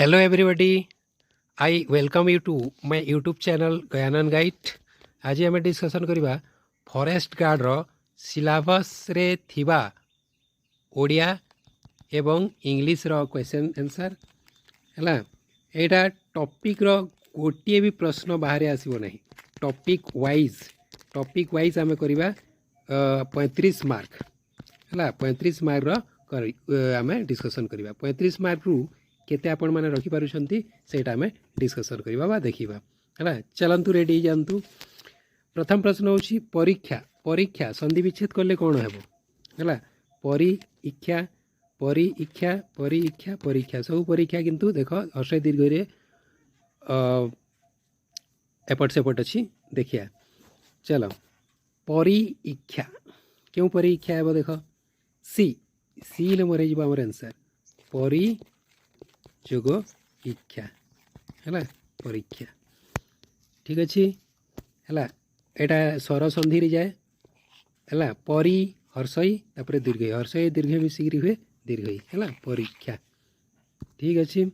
Hello everybody, I welcome you to my YouTube channel Gayanan Guide. आज आम discussion करवा forest guard रो syllabus रे थिबा ओडिया एवं इंग्लिश रो क्वेश्चन आंसर हैला। एटा टॉपिक रो गोटे भी प्रश्न बाहर आसीबो नहीं। टॉपिक वाइज आम करवा 35 मार्क हैला। 35 मार्क रो आम डिस्कसन करवा। 35 मार्क रु केते आपण माने रखि पारुछंती सेटा आम डिस्कसन करवा बा देखिबा हैला। चलंतु रेडी जानतु। प्रथम प्रश्न होची परीक्षा संधि विच्छेद करले कोन हेबो हैला। परीक्षा सब परीक्षा किंतु देखो हर्षय दीर्घ रे एपट सेपट अच्छी देखिया। चलो परीक्षा क्यों परीक्षा है देखो सी ले मरे जीवा हमर आंसर परी जोग इच्छा है परीक्षा। ठीक अच्छे है एटा स्वर संधि रे जाए है परी हर्षई तापर दीर्घ हर्षई दीर्घ मिसिक हुए दीर्घ है परीक्षा। ठीक अच्छे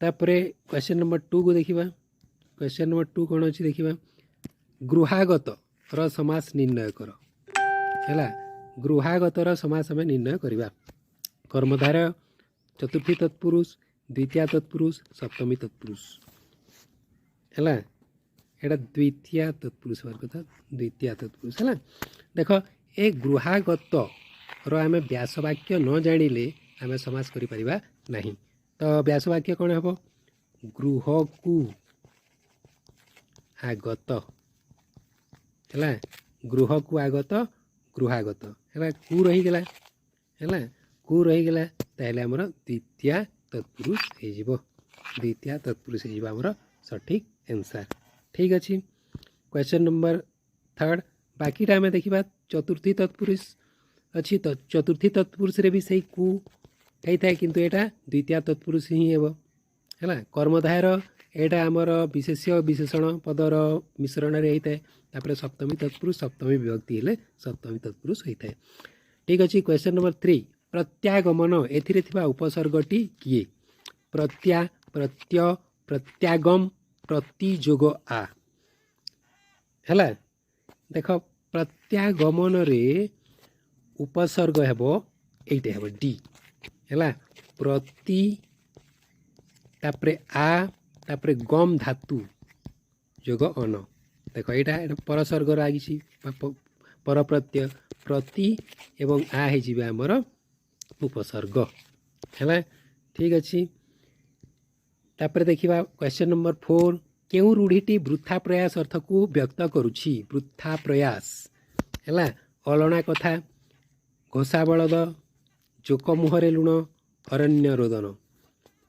तापर क्वेश्चन नंबर 2 को देखिबा। क्वेश्चन नंबर 2 कौन अच्छी देखिबा। गृहागत र समास निर्णय कर है। गृहागत र समास आम निर्णय करवा। कर्मधारय चतुर्थी तत्पुरुष द्वितीय तत्पुरुष सप्तमी तत्पुरुष है। एटा द्वितीय तत्पुरुष बार कथा द्वितीय तत्पुरुष है। देख ए गृहागत रो आम व्यासवाक्य न जानिले आम समास करि परिबा नहीं। तो व्यासवाक्य कौन हम गृह को आगत है। गृह को आगत गृहागत है कु रहीगला है कु रहीगला ताहले हमर द्वितीय तत्पुरुष हो द्वितीय तत्पुरुष हो सठिक आंसर। ठीक अच्छे क्वेश्चन नंबर 3 बाकीटा आम देखा चतुर्थी तत्पुरुष अच्छी। तो चतुर्थी तत्पुरुष रे भी सही कु होता है किंतु एटा द्वितीय तत्पुरुष ही है। कर्मधार एटा आमर विशेष्य विशेषण पदर मिश्रण रे होता है। तापर सप्तमी तत्पुरुष सप्तमी विभक्ति हेले सप्तमी तत्पुरुष होता है। ठीक अच्छे क्वेश्चन नंबर 3 प्रत्यागमन एथिरे थिबा उपसर्गटी किए प्रत्य प्रत्यागम प्रतिजोग आ है। देख प्रत्यागमन रे उपसर्ग हेबो एइटे हेबो डी है। प्रति तापरे आ तापरे गम धातु जोग अन देख यहाँ परसर्ग आगी पर प्रत्यय प्रति एवं आ है आमर उपसर्ग है। ठीक अच्छे तापर देखिबा क्वेश्चन नंबर 4 केउ रूढ़ीटी वृथा प्रयास अर्थ को व्यक्त करुछि। वृथा प्रयास है अलणा कथा घोषा बलद जोक मुहरे लुण अरण्य रोदन।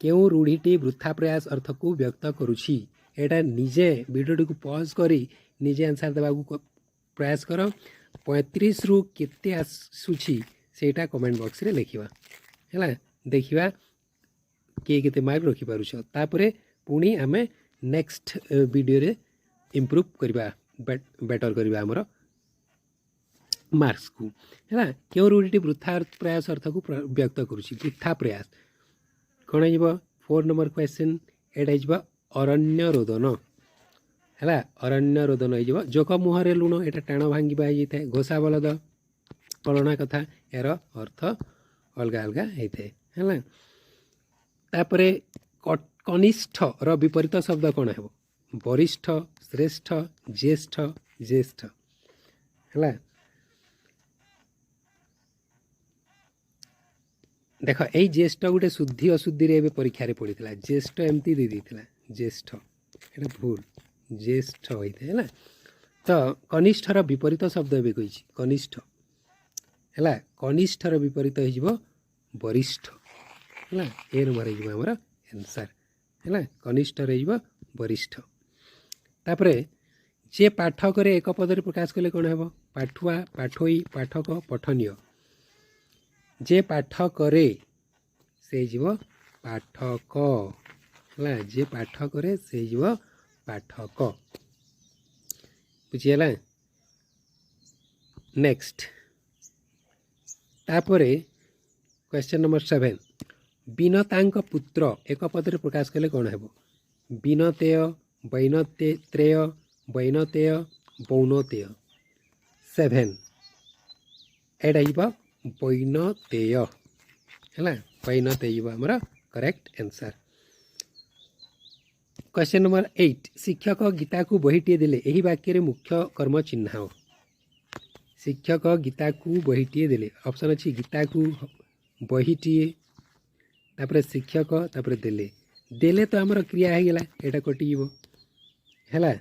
केउ रूढ़ीटी वृथा प्रयास अर्थ को व्यक्त करुछि। एटा निजे वीडियो को पॉज करी निजे आंसर देवा प्रयास कर। 35 रु केते आसुछि सेटा कमेंट बॉक्स रे लिखिबा है। देखिबा किए केते मार्क रखि पारुछ तापरे पुणी आमे नेक्स्ट वीडियो रे इम्प्रूव करबा बेटर करबा हमर मार्क्स को है। क्यों रूढ़ी वृथा प्रयास अर्थ को व्यक्त करुछि। वृथा प्रयास कौन हो 4 नंबर क्वेश्चन एटा हो अरण्य रोदन है। अरण्य रोदन हो जोक मुहरे लुण एटा टाण भांगा होता है। घोषा बलद कलना कथा यार अर्थ अलग अलग होता है। तापरे कनिष्ठ र विपरीत शब्द कौन है वरिष्ठ श्रेष्ठ ज्येष्ठ ज्येष्ठ है। देख यही ज्येष्ठ गोटे शुद्धि अशुद्धि रे परीक्षा रे पड़ी ज्येष्ठ एमती दे देथिला ज्येष्ठ एटा भूल ज्येष्ठ होता है। तो कनिष्ठर विपरीत शब्द ए कही कनिष्ठ है। कनिष्ठर विपरीत हो वरिष्ठ है। ए नंबर होमर आंसर है कनिष्ठ हो वरिष्ठ। तापरे जे पाठक रे एक पद रे प्रकाश कले कौन है पाठुआ पाठोई पाठक पठनीय। जे पाठक रे से जीव पाठक है। जे पाठक रे से जीव पाठक बुझीगला। नेक्स्ट तापरे क्वेश्चन नंबर 7 ବିନତାଙ୍କ ପୁତ୍ର ଏକ ପଦରେ ପ୍ରକାଶ କଲେ କ'ଣ ହେବ? ବିନତେୟ, ବୈନତ୍ରେୟ, ବୈନତେୟ, ବୌନତେୟ। 7 ଏଇଟା ଯିବ ବୈନତେୟ ହେଲା, ବୈନତେୟ ଯିବ ଆମର କରେକ୍ଟ ଆନ୍ସର୍। क्वेश्चन नंबर 8 शिक्षक गीता को बहीटे देले यही वाक्य मुख्य कर्म चिन्हाओ। शिक्षक गीता को बहीटे देले ऑप्शन अच्छी गीता को बहीटे तापर शिक्षक तापर देले देले तो आमर क्रिया हो गला एटा कटिଯିବ ହେଲା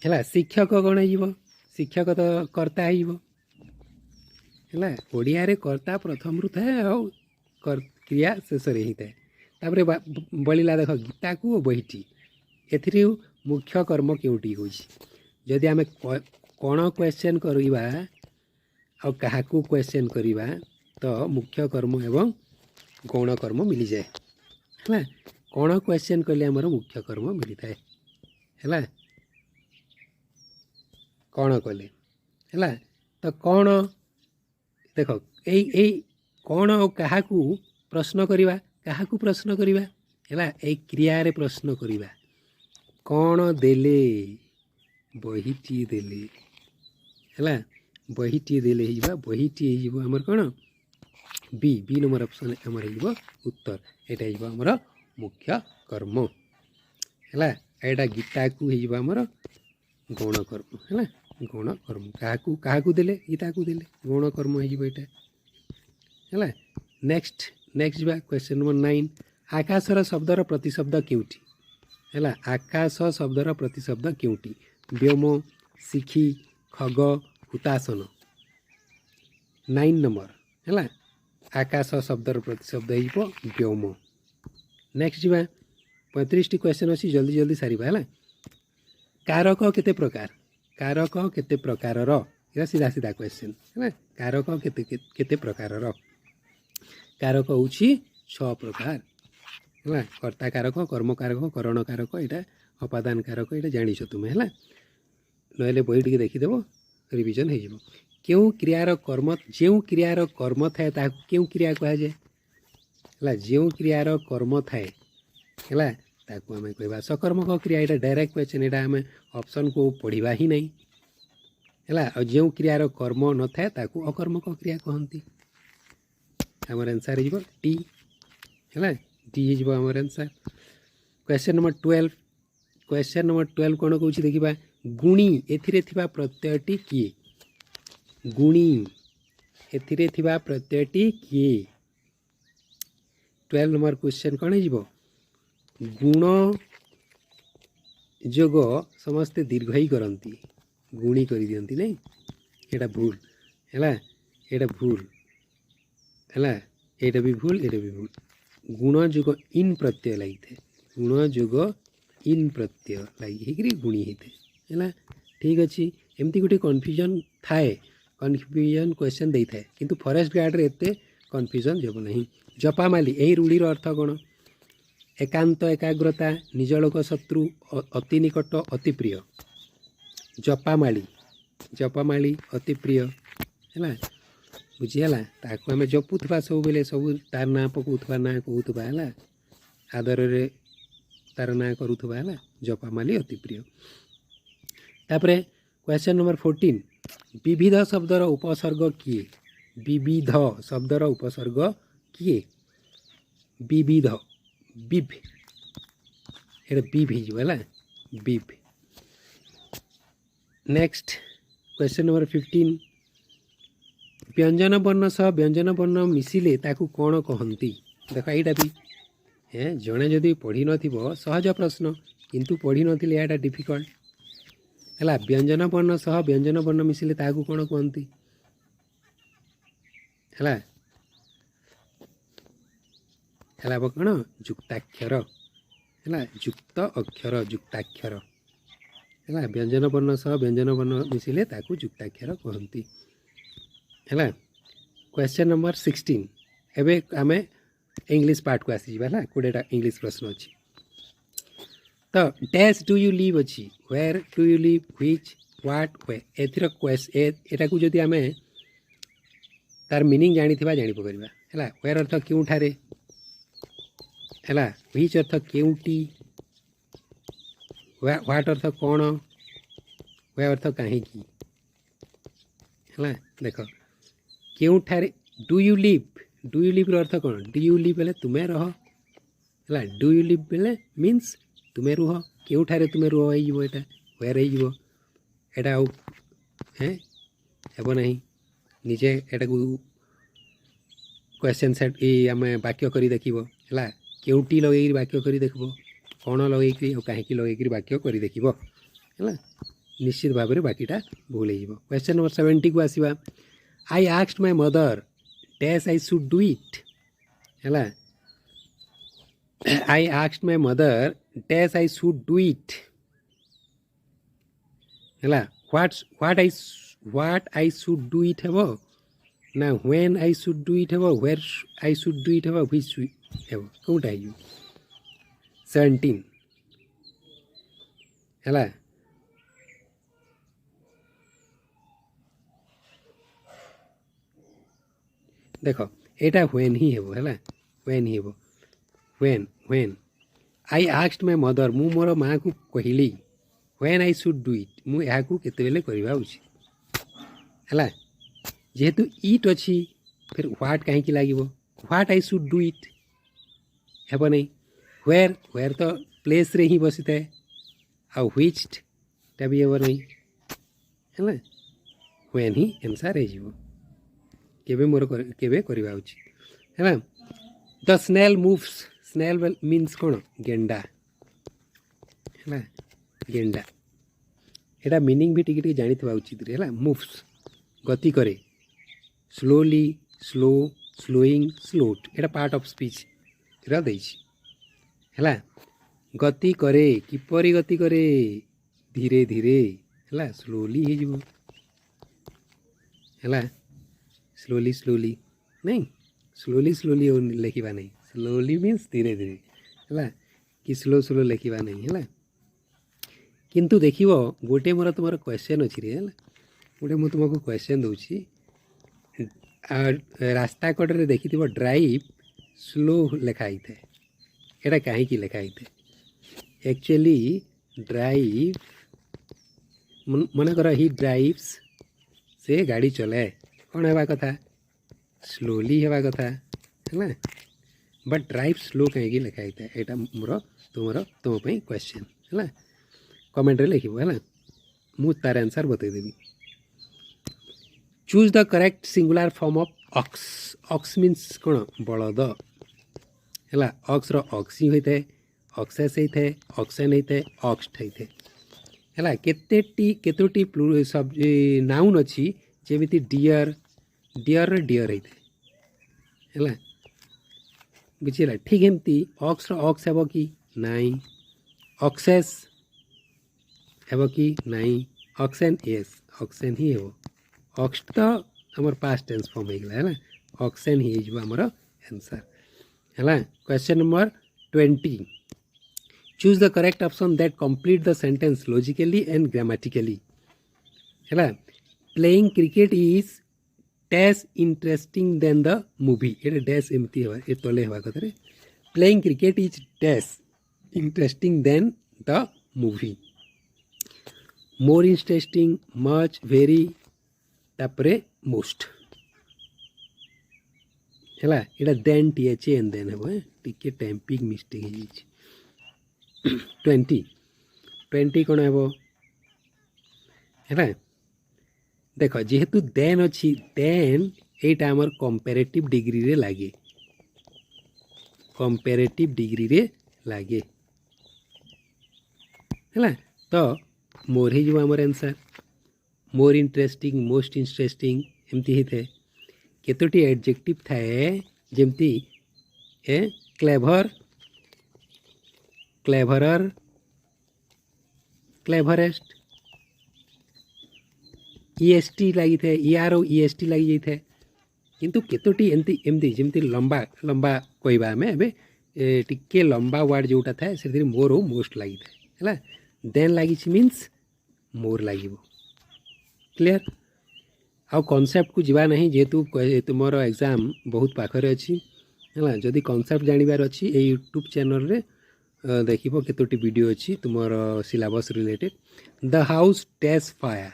ହେଲା शिक्षक कौन हो शिक्षक तो कर्ता हो ओडिया रे कर्ता प्रथम रु थाए और क्रिया शेष ही थाए तापर बलिला देख गीता को बहीटी ए मुख्य कर्म केउटी होछि जदि आमे कौन क्वेश्चन करवा और क्या क्वेश्चन करवा तो मुख्य कर्म एवं गौण कर्म मिली जाए है कौन क्वेश्चन कले आमर मुख्य कर्म मिली थाए है कौन कले है तो कौन देख यही कौन और क्या प्रश्न करवा क्या प्रश्न करवा है क्रिया रे प्रश्न करवा कौन देले बहीटी देले है बहीटी देले बहीटी आमर कौन बी बी नंबर ऑप्शन आमर उत्तर यहाँ आमर मुख्य कर्म है एटा गीता को आमर गौण कर्म है गौण कर्म क्या देले गीता को देले गौण कर्म होटा है नेक्स्ट नेक्स्ट जा क्वेश्चन नंबर 9 आकाशर शब्दर प्रतिशब्द केउटी है आकाश शब्दर प्रतिशब्द केउटी व्योम शिखी खग हुतासन 9 नंबर है आकाश शब्दर प्रतिशब्द हो व्योम। नेक्स्ट जा 35 क्वेश्चन अच्छी जल्दी जल्दी सारिबा है कारक केते प्रकार कारक केते प्रकार सीधा सीधा क्वेश्चन है कारक केते प्रकार कारक होछि 6 प्रकार है कर्ता कारक कर्म कारक करण कारक यहाँ अपादान कारक यहाँ जानिछ तुम्हें है नहले बही टी देखीदेव रिविजन हो क्यों क्रियार कर्म जो क्रियार कर्म थाए क्यों क्रिया कहुए है जो क्रियार कर्म थाए है आम कह सकर्मक क्रिया यहाँ डायरेक्ट क्वेश्चन यहाँ आम ऑप्शन को पढ़ा ही नहीं है जो क्रियार कर्म न थाए अकर्मक क्रिया कहती आमर आंसर हो टी है डी हो आमर answer. Question number 12 question number 12 कौन कौन देखा गुणी एथिरे थिबा प्रत्ययटी किए गुणी एथिरे थिबा प्रत्ययटी किए 12 नंबर क्वेश्चन कौन हो गुण जोग समस्ते दीर्घ ही करती गुणी कर दियंती नहीं यहाँ भूल है यहाँ भूल है यहाँ भी भूल यहाँ भी भूल गुण जोग इन प्रत्यय लगी थे गुण जोग इन प्रत्यय लगी गुणी होते है ठीक अच्छे एमती गोटे कन्फ्यूजन थाए कन्फ्यूजन क्वेश्चन दे थाए किंतु फॉरेस्ट गार्ड रे एते कन्फ्यूजन जब नहीं जपामाली यही रूढ़ीर अर्थ कौन एकांत एकाग्रता निजलोक शत्रु अति निकट अति प्रिय जपामाली जपामाली अति प्रिय है बुझीगला ताको आम जपुवा सब बेले सब तार ना पकाउवा ना कहूवा है आदर तार ना करुवा है जपामाली अति प्रिय। तापर क्वेश्चन नंबर 14 विविध शब्दर उपसर्ग किए विविध शब्दर उपसर्ग किए विविध विभ ये विभ है विभ। नेक्स्ट क्वेश्चन नंबर 15 व्यंजन वर्ण सह व्यंजन वर्ण मिसिले ताकू कौन कहती देख यहाँ भी है जड़े जदि पढ़ी न सहज प्रश्न किंतु पढ़ी नी यहाँ डिफिकल्ट है व्यंजन वर्ण सह व्यंजन वर्ण मिसिले ताकू कौन कहती है कौन जुक्ताक्षर है जुक्त अक्षर जुक्ताक्षर है व्यंजन वर्ण सह व्यंजन वर्ण मिसिले ताकू जुक्ताक्षर कहती है। क्वेश्चन नंबर 16 एवं आम इंग्लिश पार्ट को आसी है 20टा इंग्लिश प्रश्न अच्छी तो डैश डू यू लिव अच्छी where do you live which what way either question एटा को जदि आम तार मीनिंग जानी जापर ହେଲା where अर्थ କେଉଁଠାରେ ହେଲା which अर्थ କେଉଁଟି what अर्थ କ'ଣ where अर्थ କାହିଁକି ହେଲା ଦେଖ କେଉଁଠାରେ डू यू लिव अर्थ कौन डू यू लिव बेले तुम्हें रह है डू यू लिव बेले मीन्स तुम्हें रुह केउठारे तुम्हें रुह हो यहाँ वेयर होटा हैं हेब ना निजे एटा को क्वेश्चन सेट आम वाक्य कर देख है केउटी लगे वाक्य कर देख कौन लगे कहीं लगे वाक्य कर देख है निश्चित भाव में बाकीटा भूल हो क्वेश्चन नंबर 70 को आसवा I asked my mother dash I should do it है I asked my mother dash I should do it है what I should do it हेब ना when I should do it हेब where I should do it हेब which हेब कोटा हो 17 है देख एटा व्हेन ही हेबो है व्हेन ही हेबो when I asked my mother मु मोर माँ को कहली when I should do it मु या को केतेबेले करबा उचित है जेहेतु इट अच्छी फिर व्हाट कहीं लगे what I should do it हेब नहीं व्हेयर तो प्लेस रे ही बसी थाए आ व्हिच टा भी हेब नहीं है व्हेन ही आंसर हो केबे मोर केबे करबा उचित है the snail moves snail means कौन गेंडा है गेंडा एटा मीनिंग भी टिके जानी उचित है मूव्स गति करे slowly slow slowing slot Etah part of speech रही है गति करे किपरि गति करे धीरे धीरे है स्लोली है स्लोली स्लोली नहीं स्लोली लिखा नहीं स्लोली मीन्स धीरे धीरे है कि स्लो स्लो लिखा नहीं है किंतु देख गोटे मोर तुम क्वेश्चन अच्छी रे गोटे मुझे तुमको क्वेश्चन दूसरी रास्ता कड़े देखी ड्राइव स्लो लिखाई थे यहाँ कहीं लिखाई थे एक्चुअली ड्राइव मन कर ही ड्राइव्स से गाड़ी चलाए कौन है कथा स्लोली है कथा है बट ड्राइव स्लो कहीं लिखाई था यहाँ मोर तुम क्वेश्चन है कमेंट लिख है मुझे तार आंसर बतईदेवी choose the correct singular form of ox ox means कौन बलद है ऑक्स ऑक्सी होता है ऑक्सेस होता है ऑक्सेन होता है ऑक्स्ट होता है केतोटी सब नाउन अच्छी जेमी डियर डियर डियर होता है बुझे ठीक एमती ऑक्स ऑक्स हेब कि नाई ऑक्सेस हेब कि नाई ऑक्सेन यस ऑक्सेन ही हेब ऑक्स तो आमर पास्ट टेंस फॉर्म हो गला है ऑक्सेन ही आमर आंसर है question number 20 choose the correct option that complete the sentence logically and grammatically है playing cricket is dash interesting than the movie ये डैश एमती ये तले हवा कथा playing cricket is dash interesting than the movie more interesting much very तापरे most है यहाँ than T H N then हे टी टाइपिंग मिस्टेक 20 कौन है देख जेहेतु देन अच्छी देन एटा आमर कंपेरेटिव डिग्री रे लागे कंपेरेटिव डिग्री रे लागे है तो मोर ही आमर answer more interesting most interesting एमती ही थे केतोटी एडजेक्टिव थाए जेमती ए क्लेभर क्लेभरर क्लेभरेस्ट ईएसटी लगी थे ईआरओ ईएसटी लगी जाए थे किंतु केतोटी एमती एमती जमती लंबा लंबा कहवा आम ए टिके लंबा वर्ड जोटा था से मोर हो मोस्ट लगी था है देन लगी मीन्स मोर लगे क्लियर आउ कॉन्सेप्ट को जीवा नहीं जेहेतु तुमर एग्जाम बहुत पाखरे अच्छी है जदि कॉन्सेप्ट जानिबार अच्छी ए यूट्यूब चैनल रे देखिबो केतोटी वीडियो अच्छी तुमर syllabus related the house dash fire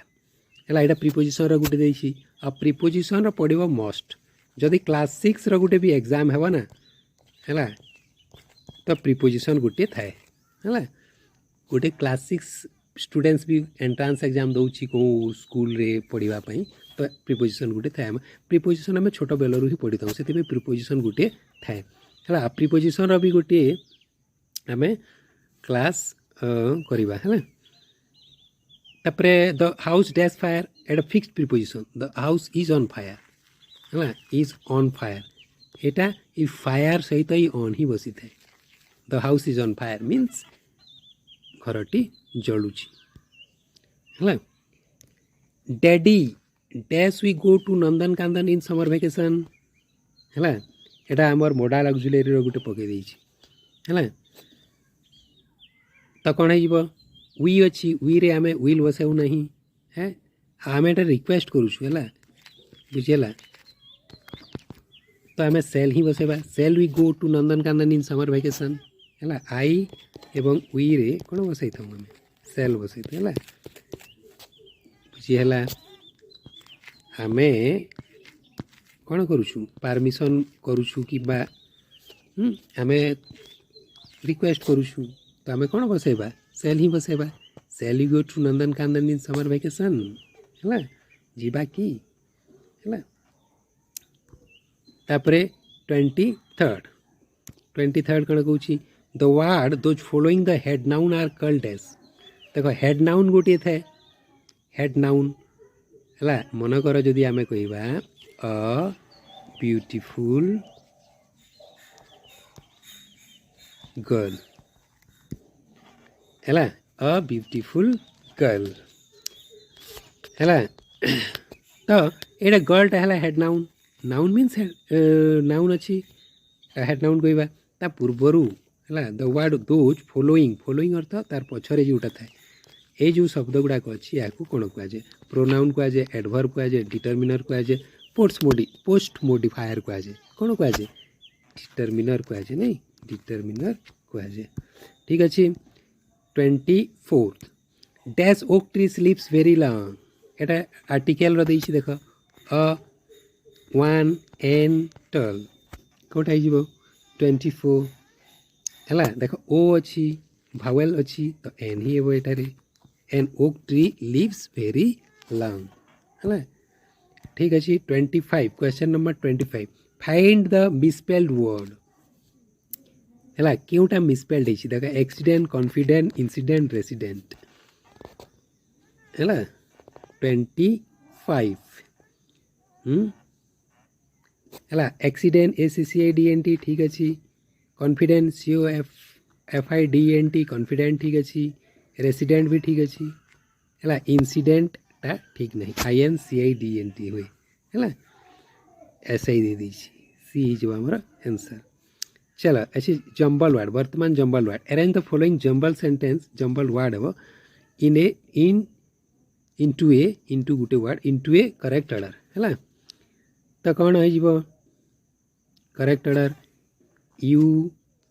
है एटा प्रिपोजिशन रो गुटे देछि आ प्रिपोजिशन रो पड़िबो मस्ट जदि क्लास 6 रो गुटे भी एग्जाम हेबो ना है तो प्रिपोजिशन गुटे थाए है गोटे क्लास 6 स्टूडेंट्स भी एंट्रांस एग्जाम दौची को स्कूल रे पढ़ा तो प्रिपोजिशन गुटे थाए प्रिपोजिशन आम छोट बेलू ही पढ़ी था से प्रिपोजिशन गुटे थाए है प्रिपोजिशन रो भी गोटे आम क्लास करवा है तापर the house dash fire at fixed preposition the house is on fire है इज ऑन फायर एटा ई फायर सहित ही ऑन ही बसी थाए the house is on fire means घरटी जलुची है daddy dash we go to नंदन कांदन इन समर वेकेशन है एटा आमर मॉडल ऑक्सिलरी गोटे पकई देछि है तो कौन हो वी अच्छी वी रे आमे विल बसाऊ नहीं है आम एटा रिक्वेस्ट करूछु है बुझेला तो आम सेल ही बसेबा सेल वी गो टू नंदन कांदन इन समर वेकेशन है आई एवं वी रे कौन बसई था आम सेल बसई है बुझीगला आम कौन करुछु परमिशन करुछु कि आम रिक्वेस्ट करुछु तो आम कौन बसेबा सेल ही बसेबा सेल यू गो टू नंदन कांदन इन समर वेकेशन है जीवा कि है तापर 23rd कौन कहूँ the word those following the head noun are called as देखो हेड नाउन गोटे थाए हेड नाउन है मन कर जदि आम कहवा अ ब्यूटीफुल गर्ल है अ ब्यूटीफुल गर्ल है तो ये गर्लटा है head noun noun means noun अच्छी हेड नाउन कहवा ता पूर्वर है the word those following following अर्थ तार पछरे जोटा थाए ये जो शब्द गुड़ाक अच्छी या कौन कहुए प्रोनाउन कहुए एडवर्ब कहुए डिटर्मिनर कहुए पोस्ट मोडिफायर कहुए कौन कहुए डिटर्मिनर कहुए नहीं डिटर्मिनर कहुए ठीक अच्छे 24th dash oak tree स्लीप्स very long एटा आर्टिकल रो देछि देख अ वन एन टल कौटा हो 24 है देख ओ अच्छी भावेल अच्छी तो एन ही हे एटारे an oak tree lives very long है ठीक अच्छे 25 question number 25 find the misspelled word है क्योंटा मिसस्पेल्ड है देख एक्सीडेंट कॉन्फिडेंट इंसिडेंट रेसिडेंट है 25 है एक्सीडेंट ACCIDNT ठीक अच्छी कॉन्फिडेंट COFFIDENT कॉन्फिडेंट ठीक अच्छी रेसिडेंट भी ठीक अच्छी है इंसिडेंट टा ठीक नहीं INCIDENT हुए है ऐसा ही दे दीजिए सी जो हमारा आंसर चलो अच्छी जम्बल वर्ड वर्तमान jumble word arrange the following jumble sentence jumble word हम इनटू गुटे word into a correct order है तो कौन हो correct order you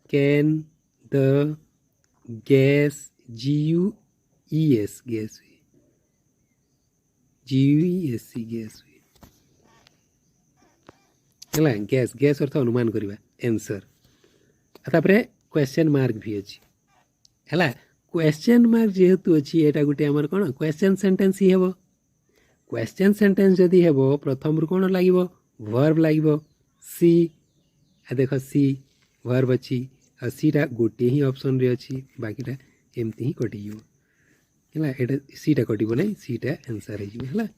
can the guess GUES guess GUES guess है गैस गैस अर्थ अनुमान करवा आंसर तापर क्वेश्चन मार्क भी अच्छी है क्वेश्चन मार्क जेहेतु अच्छी एटा गोटे आमर कौन क्वेश्चन सेंटेंस ही हेबो क्वेश्चन सेंटेंस जदि हेबो प्रथम रु कौन लागिबो वर्ब लागिबो सी देख सी वर्ब अच्छी और सीटा गोटे ही ऑप्शन रे अच्छी बाकीटा एमती ही कटियो है एटा सीटा कटिबो नहीं सीटा आंसर है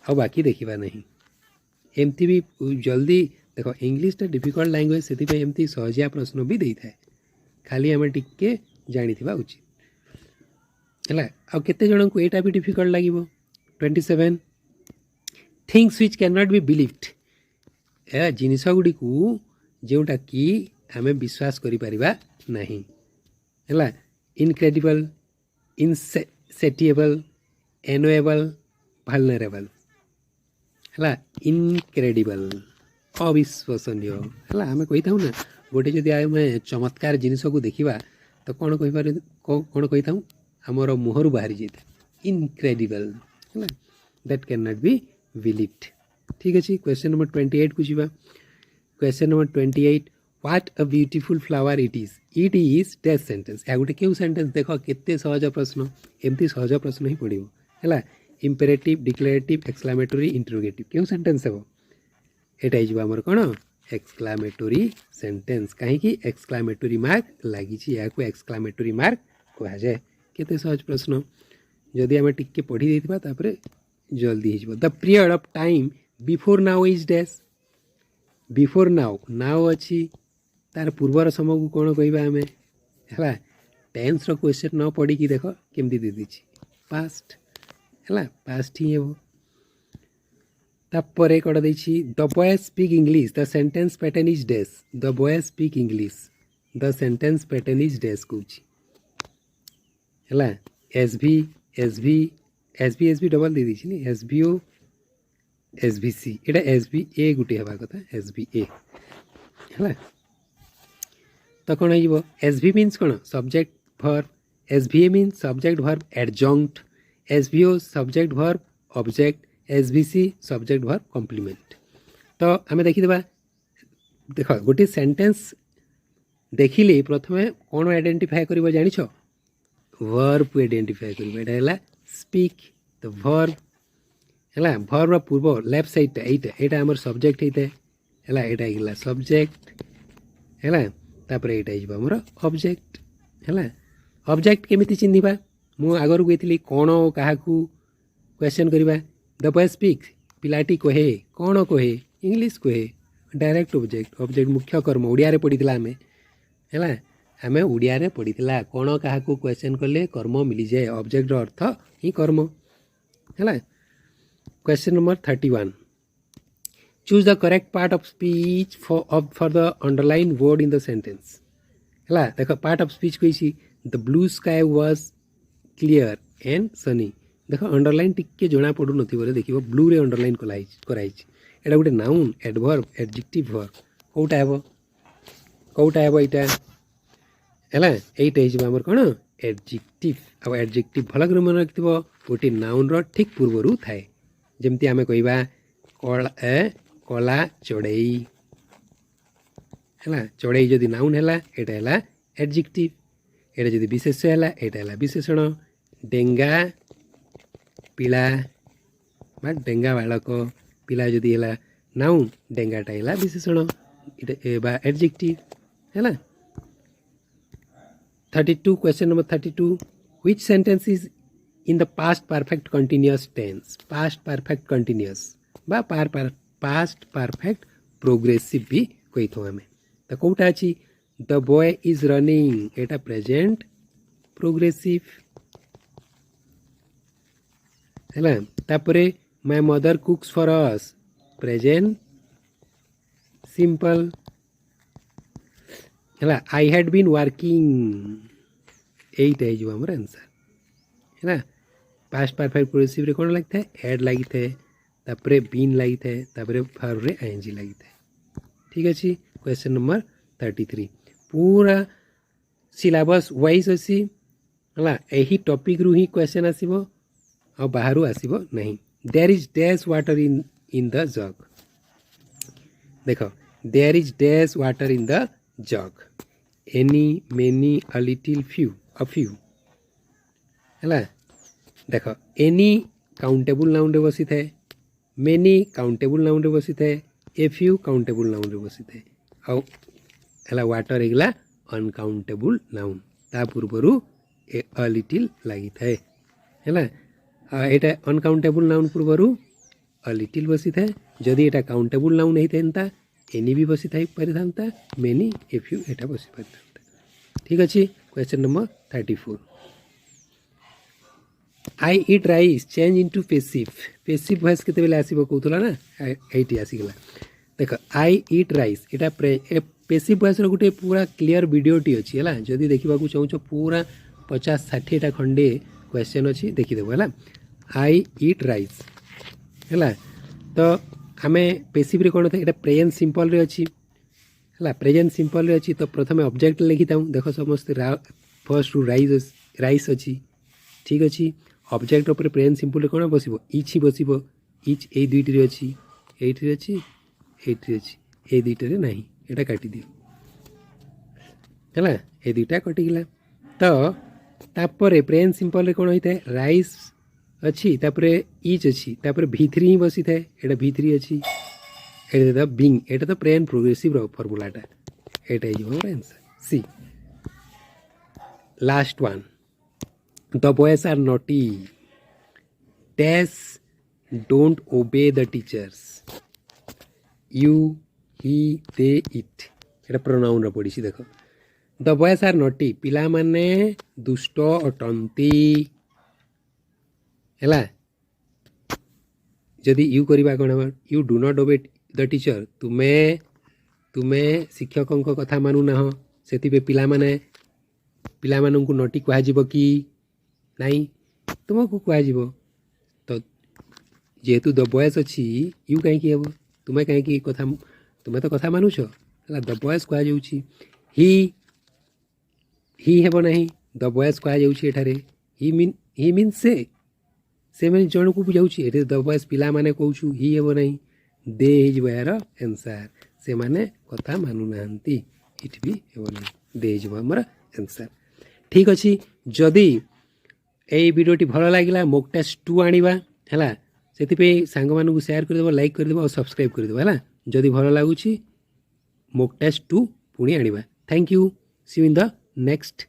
आ बाकी देखा नहीं एमती भी जल्दी देख इंग्लीशटा डिफिकल्ट लैंग्वेज से एमती सहजिया प्रश्न भी देता है खाली आम टिके जानी उचित है आ केते जन को एटा भी डिफिकल्ट लगे 27 things which can not be believed ए जिनिस गुड़ी को जोटा कि आम विश्वास करिपरिबा नहीं है इनक्रेडिबल इनसेटिएबल एनोएबल भालनरेबल है इनक्रेडिबल अविश्वसनीय है आम कही था ना गोटे जदि आम चमत्कार जिनस को देखा तो कौन कहीपर कौन कही था आमर मुहर बाहरी जाए इनक्रेडिबल है that can not be believed. ठीक अच्छे क्वेश्चन नंबर 28 को जीवा। Question number 28 what a beautiful flower it is dash sentence या गोटे क्यों सेंटेंस देख केते सहज प्रश्न एमती सहज प्रश्न ही पड़ो है इंपेरेटिव डिक्लेरेटिव एक्सक्लामेटरी इंटरोगेटिव क्यों सेंटेंस हे यहाँ आमर कौन एक्सक्लामेटरी सेंटेंस कहीं एक्सक्लामेटरी मार्क लगी एक्सक्लामेटरी मार्क कह जाए केते सहज प्रश्न जदि आम टिके पढ़ी देता जल्दी हो the period of time before now is dash before now now अच्छी तार पूर्वर समय को कौन कहवा आम है टेन्स क्वेश्चन न पढ़ी देख केमती दे दीची पास्ट है पास्ट ही हे तापर कौन देछि the boy speak English the sentence pattern is dash the boy speak English the sentence pattern is dash कौची है एस भी डबल दे दीची नी S V O S V सी एटा एस भी ए गुटे हवा कथा एस भी ए है तो कौन हो एस भी मीन्स कौन subject verb S V A means subject verb adjunct S V O subject verb object S V C subject verb complement. तो आम देखीदा देख गोटे सेंटेंस देखिले प्रथम कौन आइडेंटिफाई कर जानिछ वर्ब को आइडेंटिफाई कर स्पीक तो वर्ब है वर्ब पूर्व लेफ्ट साइड यहाँ आमर सब्जेक्ट होता है यहाँ सब्जेक्ट है तापर यहाँ आमर ऑब्जेक्ट है ऑब्जेक्ट केमिति चिन्हिबा मु आगर गई कौन क्या क्वेश्चन करवा द बॉय स्पीक पिलाटी कहे कौन कहे इंग्लिश कहे डायरेक्ट ऑब्जेक्ट ऑब्जेक्ट मुख्य कर्म ओडिया पढ़ी आम है आम ओडिया पढ़ी कौन क्या क्वेश्चन कले कर्म मिल जाए ऑब्जेक्ट अर्थ ही कर्म है। Question number 31 choose the correct part of speech for the underline word in the sentence है देख पार्ट ऑफ स्पीच कही the blue sky was clear and Sunny देख अंडरलाइन टिके जना पड़ू न देख ब्लू रे अंडरलाइन कराई एटा गोटे नाउन एडवर्ब एडजेक्टिव वर्ब कौटा हे कौटा हे यहाँ है आमर कौन एडजेक्टिव आ एडजेक्टिव भल कर मन रखिथ गोटे नाउन रो ठीक पूर्वर थाए जमती आम कहवा कला चढ़ई है चढ़ई जदि नाउन है यहाँ एडजेक्टिव एटा जदि विशेष्य है यहाँ विशेषण डेंगा पिला बा डेंगा बालक पिला जदि है नाउन डेंगाटा है विशेषण बा एडजेक्टिव है 32 question number 32 which sentence is in the past perfect continuous tense past perfect continuous बा पास्ट परफेक्ट प्रोग्रेसिव भी कही थो आम तो कौटा अच्छी द बॉय इज रनिंग एटा प्रेजेंट प्रोग्रेसिव है तापरे my mother cooks for us present simple है आई हैड बीन वर्किंग यहीटा हो आमर आंसर है पास्ट परफेक्ट प्रोग्रेसिव रे कौन लगी था हैड लगी था तापरे बीन लगी था तापरे वर्ब रे आईएनजी लगी था। ठीक अच्छे क्वेश्चन नंबर 33 पूरा सिलेबस वाइज अच्छी है यही टॉपिक रु ही क्वेश्चन आसीबो और बाहर आसीबो नहीं there is dash water in the jug देख there is dash water in the jug any many a little few a few है देख एनी काउंटेबल नाउन रे बसी थाए मेनी काउंटेबल नाउन रे बसी थाए ए फ्यू काउंटेबल नाउन रे बसी थाए आउ है वाटर होगा अनकाउंटेबल नाउन ता पूर्वर ए अ लिटिल लगी थाए है यहाँ अनकाउंटेबल नाउन पूर्वर अ लिटिल बसी थाए जदि यहाँ काउंटेबल नाउन होता एनी भी बसी थाई पारि था मेनी ए फ्यू यहाँ बसी पारि था। ठीक अच्छे question number 34 I it rice change into passive voice केते बेले आसीबो कहउतला ना एटी आसीगला देख आई it rice Etah passive voice रो गुटे पूरा क्लियर वीडियोटी अछि हला जदि देखिबा को चाहू पूरा 50-60 टा खंडे क्वेश्चन अछि देखि देबो हला आई इट राइस हला तो आमे पेसिव कौन था, यहाँ प्रेजेंट सिंपल रे अच्छी है, प्रेजेंट सिंपल रे अच्छी। तो प्रथम ऑब्जेक्ट लिखी था, देख समस्त फर्स्ट रु राइस अच्छी, ठीक अच्छे। ऑब्जेक्ट उपर प्रेजेंट सिंपल कौन बस इच ही बस, इच ये दुईटे अच्छी, ये अच्छी, ये अच्छी, ये दुईटे ना, यहाँ काटी दियो है, ये दुईटा कटिगला। तो तापर प्रेजेंट सिंपल कौन होता है, राइस अच्छी, तापर इच अच्छी, तापर V3 ही बसी थाए, यहाँ V3 अच्छी, ये बिंग, ये तो प्रेजेंट प्रोग्रेसिव फॉर्मूलाटा, यहाँ हो answer C. Last one, the boys are naughty dash don't obey the teachers, you he they it, ये प्रोनाउन पड़ी देख। द बॉयज आर नॉटी, पिला माने दुष्ट अटंती है, जदि यू करवा कौन हम, you do not obey the teacher, तुम्हें तुम्हें शिक्षकों कथा मानु ना, से पिला माने पिला मानू नटी कह कि नाई, तुमको कह। तो जेहेतु द बॉयज अच्छी यू कहीं हे, तुम्हें कहीं कथा, तुम्हें तो कथा मानुछ है, द बॉयज कह ही हेब ना, द बॉयज कह ही मीन से मैंने जन को बुझाऊँ, द बॉयज पिला माने कहूँ ही हेब ना, दे यार आंसर, से माने कथा मानु ना, इट भी हेब ना, दे हमर आंसर। ठीक अच्छे, जदि ये वीडियोटी भल लगे मॉक टेस्ट 2 आनिबा है, से सांग मानू शेयर करदेव, लाइक करदेव और सब्सक्राइब करदेव है, जदि भल लगुच मॉक टेस्ट 2 पुणी आनिबा। Thank you, see you in the next